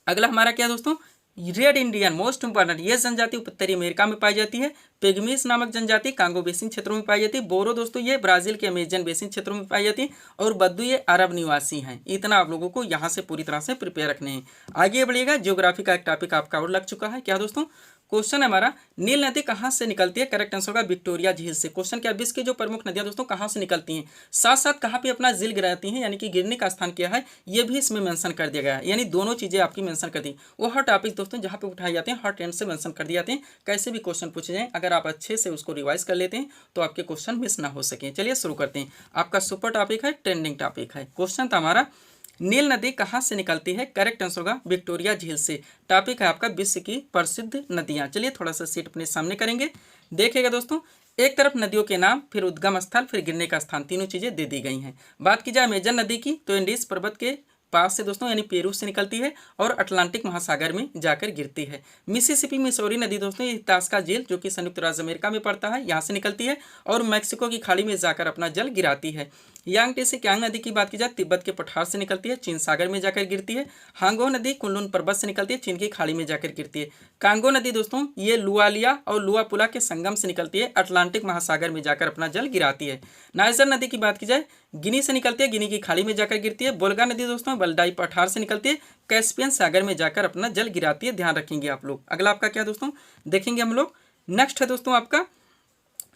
अगला हमारा क्या दोस्तों, रेड इंडियन मोस्ट इंपॉर्टेंट, ये जनजाति उत्तरी अमेरिका में पाई जाती है। पिग्मीज नामक जनजाति कांगो बेसिन क्षेत्रों में पाई जाती है। बोरो दोस्तों ये ब्राजील के अमेजन बेसिन क्षेत्रों में पाई जाती है। और बद्दू ये अरब निवासी हैं। इतना आप लोगों को यहाँ से पूरी तरह से प्रिपेयर रखने हैं। आगे बढ़िएगा, ज्योग्राफी का एक टॉपिक आपका और लग चुका है। क्या दोस्तों, क्वेश्चन है हमारा, नील नदी कहाँ से निकलती है? करेक्ट आंसर होगा विक्टोरिया झील से। क्वेश्चन क्या, विश्व की जो प्रमुख नदियां दोस्तों कहाँ से निकलती हैं, साथ साथ कहाँ पे अपना झील गिराती हैं, यानी कि गिरने का स्थान क्या है, ये भी इसमें मेंशन कर दिया गया है। यानी दोनों चीजें आपकी मेंशन कर दी। वो हर टॉपिक दोस्तों जहाँ पे उठाए जाते हैं हर ट्रेंड से मेंशन कर दिए जाते हैं। कैसे भी क्वेश्चन पूछे जाएं, अगर आप अच्छे से उसको रिवाइज कर लेते हैं तो आपके क्वेश्चन मिस ना हो सके। चलिए शुरू करते हैं। आपका सुपर टॉपिक है, ट्रेंडिंग टॉपिक है। क्वेश्चन था हमारा, नील नदी कहाँ से निकलती है? करेक्ट आंसर होगा विक्टोरिया झील से। टॉपिक है आपका विश्व की प्रसिद्ध नदियाँ। चलिए थोड़ा सा सीट अपने सामने करेंगे। देखिएगा दोस्तों, एक तरफ नदियों के नाम, फिर उद्गम स्थल, फिर गिरने का स्थान, तीनों चीजें दे दी गई हैं। बात की जाए अमेजन नदी की, तो इंडीज पर्वत के पास से दोस्तों यानी पेरू से निकलती है और अटलांटिक महासागर में जाकर गिरती है। मिसिसिपी मिसौरी नदी दोस्तों ये इतास्का झील जो कि संयुक्त राज्य अमेरिका में पड़ता है, यहाँ से निकलती है और मैक्सिको की खाड़ी में जाकर अपना जल गिराती है। यांगटे से क्यांग नदी की बात की जाए, तिब्बत के पठार से निकलती है, चीन सागर में जाकर गिरती है। हांगो नदी कुनलुन पर्वत से निकलती है, चीन की खाड़ी में जाकर गिरती है। कांगो नदी दोस्तों ये लुआलिया और लुआपुला के संगम से निकलती है, अटलांटिक महासागर में जाकर अपना जल गिराती है। नाइजर नदी की बात की जाए, गिनी से निकलती है, गिनी की खाड़ी में जाकर गिरती है। बोल्गा नदी दोस्तों बल्डाई पठार से निकलती है, कैस्पियन सागर में जाकर अपना जल गिराती है, ध्यान रखेंगे आप लोग। अगला आपका क्या दोस्तों देखेंगे हम लोग, नेक्स्ट है दोस्तों आपका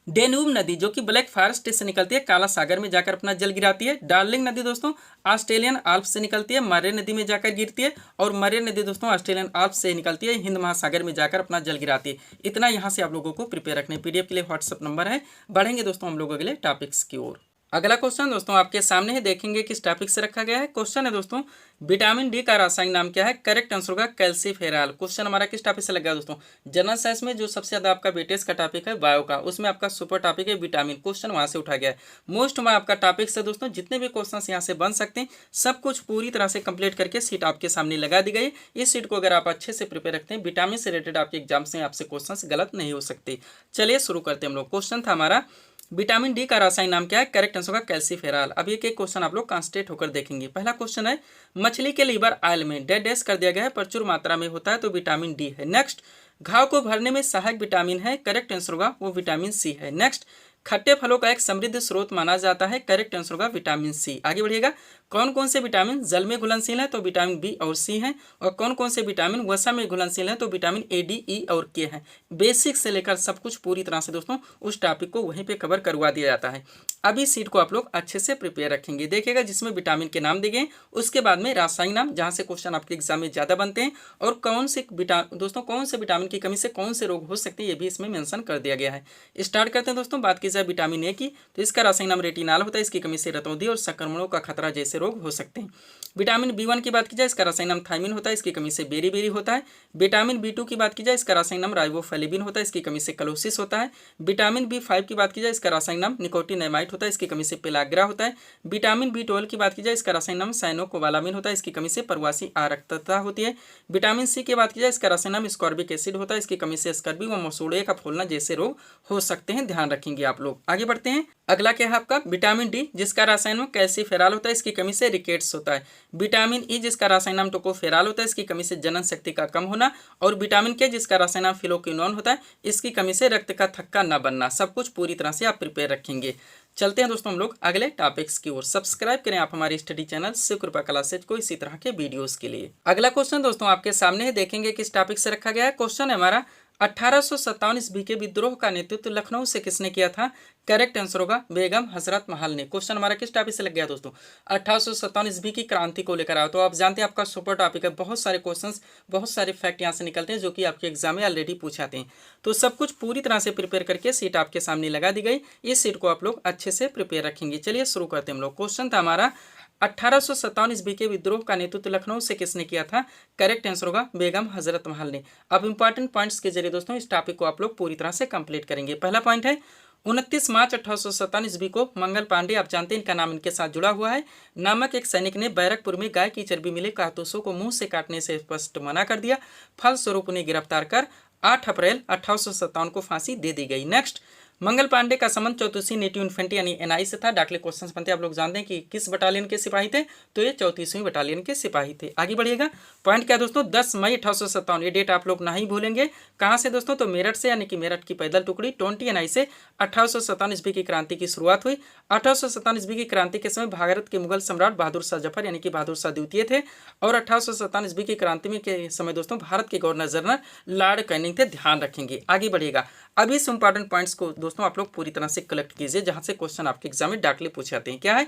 डेन्यूब नदी जो कि ब्लैक फॉरेस्ट से निकलती है, काला सागर में जाकर अपना जल गिराती है। डार्लिंग नदी दोस्तों ऑस्ट्रेलियन आल्प्स से निकलती है, मरे नदी में जाकर गिरती है। और मरे नदी दोस्तों ऑस्ट्रेलियन आल्प्स से निकलती है, हिंद महासागर में जाकर अपना जल गिराती है। इतना यहाँ से आप लोगों को प्रिपेयर रखने, पीडीएफ के लिए व्हाट्सअप नंबर है। बढ़ेंगे दोस्तों हम लोग अगले टॉपिक्स की ओर। अगला क्वेश्चन दोस्तों आपके सामने है, देखेंगे किस टॉपिक से रखा गया है। क्वेश्चन है दोस्तों विटामिन डी का रासायनिक नाम क्या है। करेक्ट आंसर होगा कैल्सीफेरॉल। क्वेश्चन हमारा किस टॉपिक से लग गया दोस्तों, जनरल साइंस में जो सबसे ज्यादा आपका वेटेज का टॉपिक है बायो का, उसमें आपका सुपर टॉपिक है विटामिन, क्वेश्चन वहां से उठा गया है। मोस्ट में आपका टॉपिक से दोस्तों जितने भी क्वेश्चन यहाँ से बन सकते हैं सब कुछ पूरी तरह से कंप्लीट करके सीट आपके सामने लगा दी गई। इस सीट को अगर आप अच्छे से प्रिपेयर रखते हैं, विटामिन से रिलेटेड आपके एग्जाम से आपसे क्वेश्चन गलत नहीं हो सकते। चलिए शुरू करते हैं हम लोग। क्वेश्चन था हमारा विटामिन डी का रासायनिक नाम क्या है। करेक्ट आंसर होगा कैल्सीफेरॉल। अब एक एक क्वेश्चन आप लोग कंसंट्रेट होकर देखेंगे। पहला क्वेश्चन है मछली के लीवर ऑयल में डैश कर दिया गया है, प्रचुर मात्रा में होता है, तो विटामिन डी है। नेक्स्ट घाव को भरने में सहायक विटामिन है। करेक्ट आंसर होगा वो विटामिन सी है। नेक्स्ट खट्टे फलों का एक समृद्ध स्रोत माना जाता है। करेक्ट आंसर होगा विटामिन सी। आगे बढ़िएगा, कौन कौन से विटामिन जल में घुलनशील है, तो विटामिन बी और सी हैं। और कौन कौन से विटामिन वसा में घुलनशील है, तो विटामिन ए, डी, ई और के हैं। बेसिक से लेकर सब कुछ पूरी तरह से दोस्तों उस टॉपिक को वहीं पे कवर करवा दिया जाता है। अभी सीट को आप लोग अच्छे से प्रिपेयर रखेंगे। देखिएगा जिसमें विटामिन के नाम दिए गए, उसके बाद में रासायनिक नाम जहाँ से क्वेश्चन आपके एग्जाम में ज़्यादा बनते हैं, और कौन से दोस्तों कौन से विटामिन की कमी से कौन से रोग हो सकते हैं ये भी इसमें मेंशन कर दिया गया है। स्टार्ट करते हैं दोस्तों। बात की जाए विटामिन ए की, तो इसका रासायनिक नाम रेटिनॉल होता है। इसकी कमी से रतौंधी और संक्रमणों का खतरा जैसे रोग हो सकते हैं। विटामिन बी1 की बात की जाए, इसका रासायनिक नाम थायमिन होता है। इसकी कमी से बेरी होता है। विटामिन बी2 की बात की जाए, इसका रासायनिक नाम राइबोफ्लेविन होता है। इसकी कमी से कलोसिस होता है। विटामिन बी5 की बात की जाए, इसका रासायनिक नाम निकोटिनामाइड होता है। इसकी कमी से पेलाग्रा होता है। विटामिन बी12 की बात की जाए, इसका रासायनिक नाम साइनोकोबालामिन होता है। इसकी कमी से प्रवासी आरक्तता होती है। विटामिन सी की बात की जाए, इसका रासायनिक नाम स्कॉर्बिक एसिड होता है। इसकी कमी से स्कर्वी व मसूड़े का फूलना जैसे रोग हो सकते हैं, ध्यान रखेंगे आप लोग। आगे बढ़ते हैं। अगला क्या है आपका विटामिन डी जिसका रासायनिक नाम कैल्सीफेरॉल होता है। इसकी कमी से रिकेट्स होता है। विटामिन ई जिसका रासायनिक नाम टोकोफेरॉल होता है। इसकी कमी से जनन शक्ति का कम होना। और विटामिन के जिसका रासायनिक नाम फिलोक्विनोन होता है। इसकी कमी से रक्त का थक्का न बनना। सब कुछ पूरी तरह से आप प्रिपेयर रखेंगे। चलते हैं दोस्तों हम लोग अगले टॉपिक्स की ओर। सब्सक्राइब करें आप हमारी स्टडी चैनल शिव कृपा क्लासेज को इसी तरह के वीडियोस के लिए। अगला क्वेश्चन दोस्तों आपके सामने है, देखेंगे किस टॉपिक से रखा गया है। क्वेश्चन है हमारा 1857 ईस्वी के विद्रोह का नेतृत्व लखनऊ से किसने किया था। करेक्ट आंसर होगा बेगम हजरत महल ने। क्वेश्चन हमारा किस टॉपिक से लग गया दोस्तों, 1857 ईस्वी की क्रांति को लेकर आया। तो आप जानते हैं आपका सुपर टॉपिक है, बहुत सारे क्वेश्चंस बहुत सारे फैक्ट यहाँ से निकलते हैं जो कि आपके एग्जाम में ऑलरेडी पूछाते हैं। तो सब कुछ पूरी तरह से प्रिपेयर करके सीट आपके सामने लगा दी गई। इस सीट को आप लोग अच्छे से प्रिपेयर रखेंगे। चलिए शुरू करते हैं हम लोग। क्वेश्चन था हमारा 1857 ईस्वी के विद्रोह का नेतृत्व लखनऊ से किसने किया था। करेक्ट आंसर होगा बेगम हजरत महल ने। अब इंपॉर्टेंट पॉइंट्स के जरिए दोस्तों इस टॉपिक को आप लोग पूरी तरह से कंप्लीट करेंगे। पहला पॉइंट है 29 मार्च 1857 ईस्वी को मंगल पांडे, आप जानते हैं इनका नाम इनके साथ जुड़ा हुआ है, नामक एक सैनिक ने बैरकपुर में गाय की चर्बी मिले कारतूसों को मुंह से काटने से स्पष्ट मना कर दिया। फलस्वरूप उन्हें गिरफ्तार कर 8 अप्रैल 1857 को फांसी दे दी गई। नेक्स्ट मंगल पांडे का संबंध 34वीं नेटिव इन्फेंट्री यानी एनआई से था। डाकले क्वेश्चन बनते हैं, आप लोग जानते हैं कि किस बटालियन के सिपाही थे, तो ये 34वीं बटालियन के सिपाही थे। आगे बढ़िएगा। पॉइंट क्या दोस्तों 10 मई 1857, ये डेट आप लोग नहीं भूलेंगे। कहाँ से दोस्तों, तो मेरठ से, यानी कि मेरठ की पैदल टुकड़ी 20 एनआई से 1857 ईस्वी की क्रांति की शुरुआत हुई। 1857 ईस्वी की क्रांति के समय भारत के मुगल सम्राट बहादुर शाह जफर यानी कि बहादुर शाह द्वितीय थे। और 1857 ईस्वी की क्रांति में के समय दोस्तों भारत के गवर्नर जनरल लॉर्ड कैनिंग थे, ध्यान रखेंगे। आगे बढ़िएगा। अब इस इंपॉर्टेंट पॉइंट्स को दोस्तों आप लोग पूरी तरह से कलेक्ट कीजिए जहां से क्वेश्चन आपके एग्जाम में डायरेक्टली पूछे जाते हैं। क्या है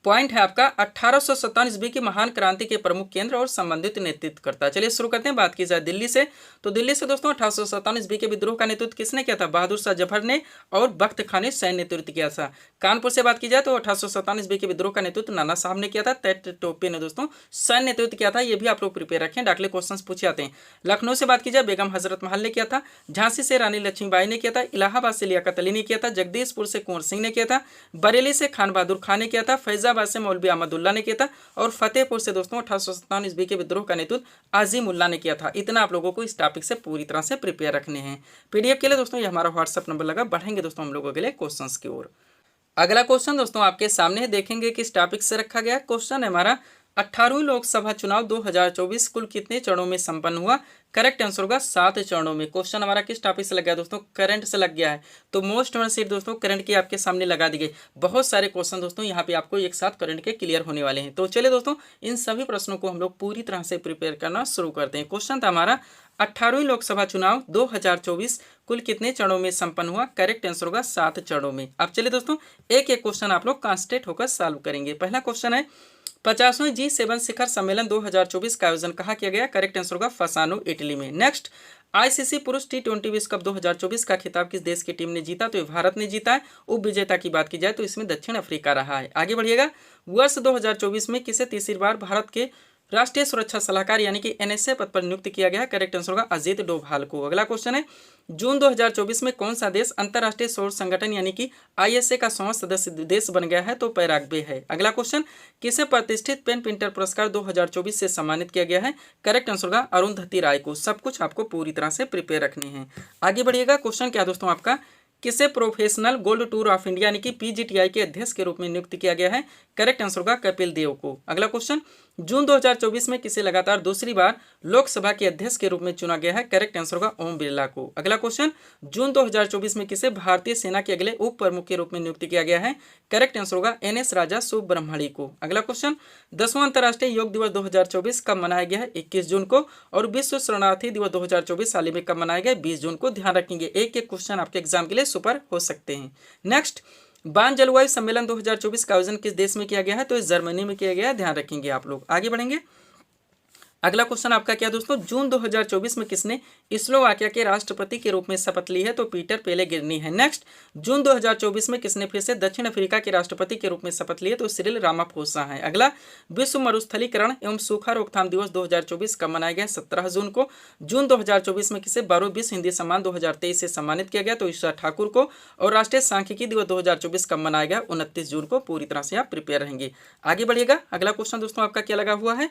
पॉइंट है आपका 1857 ईस्वी की महान क्रांति के प्रमुख केंद्र और संबंधित नेतृत्व करता है। चलिए शुरू करते हैं। बात की जाए दिल्ली से, तो दिल्ली से दोस्तों 1857 ईस्वी के विद्रोह का नेतृत्व किसने किया था, बहादुर शाह जफर ने और बख्त खान ने सैन्य नेतृत्व किया था। कानपुर से बात की जाए तो 1857 ईस्वी के विद्रोह का नेतृत्व नाना साहब ने किया था। तैट टोपे ने दोस्तों सैन्य नेतृत्व किया था। ये भी आप लोग प्रिपेयर रखें, डाकले क्वेश्चन पूछे जाते हैं। लखनऊ से बात की जाए बेगम हजरत महल ने किया था। झांसी से रानी लक्ष्मीबाई ने किया था। इलाहाबाद से लियाकत अली ने किया था। जगदीशपुर से कुंवर सिंह ने किया था। बरेली से खान बहादुर खान ने किया था। फैजाबाद से मौलवी अहमदुल्ला ने किया था। और फतेहपुर से दोस्तों 1857 ईस्वी के विद्रोह का नेतृत्व आजिमुल्ला ने किया था। इतना आप लोगों को इस टॉपिक से पूरी तरह से प्रिपेयर रखने हैं। पीडीएफ के लिए दोस्तों ये हमारा व्हाट्सएप नंबर लगा। बढ़ेंगे दोस्तों हम लोग अगले क्वेश्चंस की ओर। अगला क्वेश्चन दोस्तों आपके सामने देखेंगे किस टॉपिक से रखा गया। क्वेश्चन है हमारा 18वीं लोकसभा चुनाव 2024 कुल कितने चरणों में संपन्न हुआ? करेक्ट आंसर होगा 7 चरणों में। क्वेश्चन हमारा किस टॉपिक से लग गया दोस्तों? करंट से लग गया है। तो मोस्ट वन सीट दोस्तों करंट की आपके सामने लगा दी गई। बहुत सारे क्वेश्चन दोस्तों यहाँ पे आपको एक साथ करंट के क्लियर होने वाले हैं। तो चलिए दोस्तों इन सभी प्रश्नों को हम लोग पूरी तरह से प्रिपेयर करना शुरू करते हैं। क्वेश्चन था हमारा 18वीं लोकसभा चुनाव 2024 कुल कितने चरणों में संपन्न हुआ? करेक्ट आंसर होगा 7 चरणों में। अब चलिए दोस्तों एक एक क्वेश्चन आप लोग कॉन्सेंट्रेट होकर सॉल्व करेंगे। पहला क्वेश्चन है 50वें G7 शिखर सम्मेलन 2024 का आयोजन कहाँ किया गया? करेक्ट आंसर होगा फसानो, इटली में। नेक्स्ट, आईसीसी पुरुष T20 विश्व कप 2024 का खिताब किस देश की टीम ने जीता? तो भारत ने जीता है। उप विजेता की बात की जाए तो इसमें दक्षिण अफ्रीका रहा है। आगे बढ़िएगा, वर्ष 2024 में किसे तीसरी बार भारत के राष्ट्रीय सुरक्षा सलाहकार यानी कि NSA पद पर नियुक्त किया गया? करेक्ट आंसर होगा अजीत डोभाल को। अगला क्वेश्चन है, जून 2024 में कौन सा देश अंतर्राष्ट्रीय सौर संगठन यानी कि ISA का 100वां सदस्य देश बन गया है? तो पैराग्वे है। अगला क्वेश्चन, किसे प्रतिष्ठित पेन प्रिंटर पुरस्कार 2024 से सम्मानित किया गया है? करेक्ट आंसर होगा अरुंधति राय को। सब कुछ आपको पूरी तरह से प्रिपेयर रखने हैं। आगे बढ़िएगा, क्वेश्चन क्या दोस्तों आपका, किसे professional gold tour of India यानी कि PGTI के अध्यक्ष के रूप में नियुक्त किया गया है? करेक्ट आंसर होगा कपिल देव को। अगला क्वेश्चन, जून 2024 में किसे लगातार दूसरी बार लोकसभा के अध्यक्ष के रूप में चुना गया है? करेक्ट आंसर होगा ओम बिरला को। अगला क्वेश्चन, जून 2024 में किसे भारतीय सेना के अगले उप प्रमुख के रूप में नियुक्त किया गया है? करेक्ट आंसर होगा NS राजा सुब्रह्मण्य को। अगला क्वेश्चन, 10वां अंतर्राष्ट्रीय योग दिवस 2024 कब मनाया गया है? 21 जून को। और विश्व शरणार्थी दिवस 2024 हाल ही में कब मनाया गया? 20 जून को। ध्यान रखेंगे, एक एक क्वेश्चन आपके एग्जाम के लिए सुपर हो सकते हैं। नेक्स्ट, बान जलवायु सम्मेलन 2024 का आयोजन किस देश में किया गया है? तो इस जर्मनी में किया गया है। ध्यान रखेंगे आप लोग। आगे बढ़ेंगे, अगला क्वेश्चन आपका क्या दोस्तों, जून 2024 में किसने स्लोवाकिया के राष्ट्रपति के रूप में शपथ ली है? तो पीटर पेलेग्रिनी है। नेक्स्ट, जून 2024 में किसने फिर से दक्षिण अफ्रीका के राष्ट्रपति के रूप में शपथ ली है? तो सिरिल रामाफोसा है। अगला, विश्व मरुस्थलीकरण एवं सूखा रोकथाम दिवस 2024 कब मनाया गया? 17 जून को। जून 2024 में किसे 12वें विश्व हिंदी सम्मान 2023 से सम्मानित किया गया? तो ईशा ठाकुर को। और राष्ट्रीय सांख्यिकी दिवस 2024 कब मनाया गया? 29 जून को। पूरी तरह से आप प्रिपेयर रहेंगे। आगे बढ़िएगा, अगला क्वेश्चन दोस्तों आपका क्या लगा हुआ है,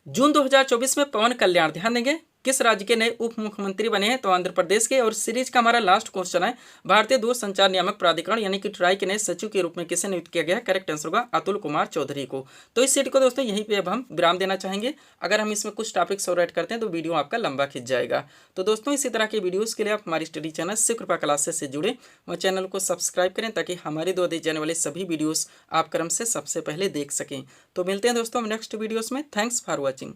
जून 2024 में पवन कल्याण, ध्यान देंगे, किस राज्य के नए उप मुख्यमंत्री बने हैं? तो आंध्र प्रदेश के। और सीरीज का हमारा लास्ट क्वेश्चन है, भारतीय दूरसंचार नियामक प्राधिकरण यानी कि ट्राई के नए सचिव के रूप में किसे नियुक्त किया गया है? करेक्ट आंसर होगा अतुल कुमार चौधरी को। तो इस सीट को दोस्तों यहीं पे अब हम विराम देना चाहेंगे। अगर हम इसमें कुछ टॉपिक्स और ऐड करते हैं तो वीडियो आपका लंबा खिंच जाएगा। तो दोस्तों इसी तरह के वीडियोज़ के लिए आप हमारी स्टडी चैनल शिव कृपा क्लासेस से जुड़े और चैनल को सब्सक्राइब करें ताकि हमारे द्वारा दी जाने वाले सभी वीडियोज़ आप क्रम से सबसे पहले देख सकें। तो मिलते हैं दोस्तों नेक्स्ट वीडियोज़ में। Thanks for watching.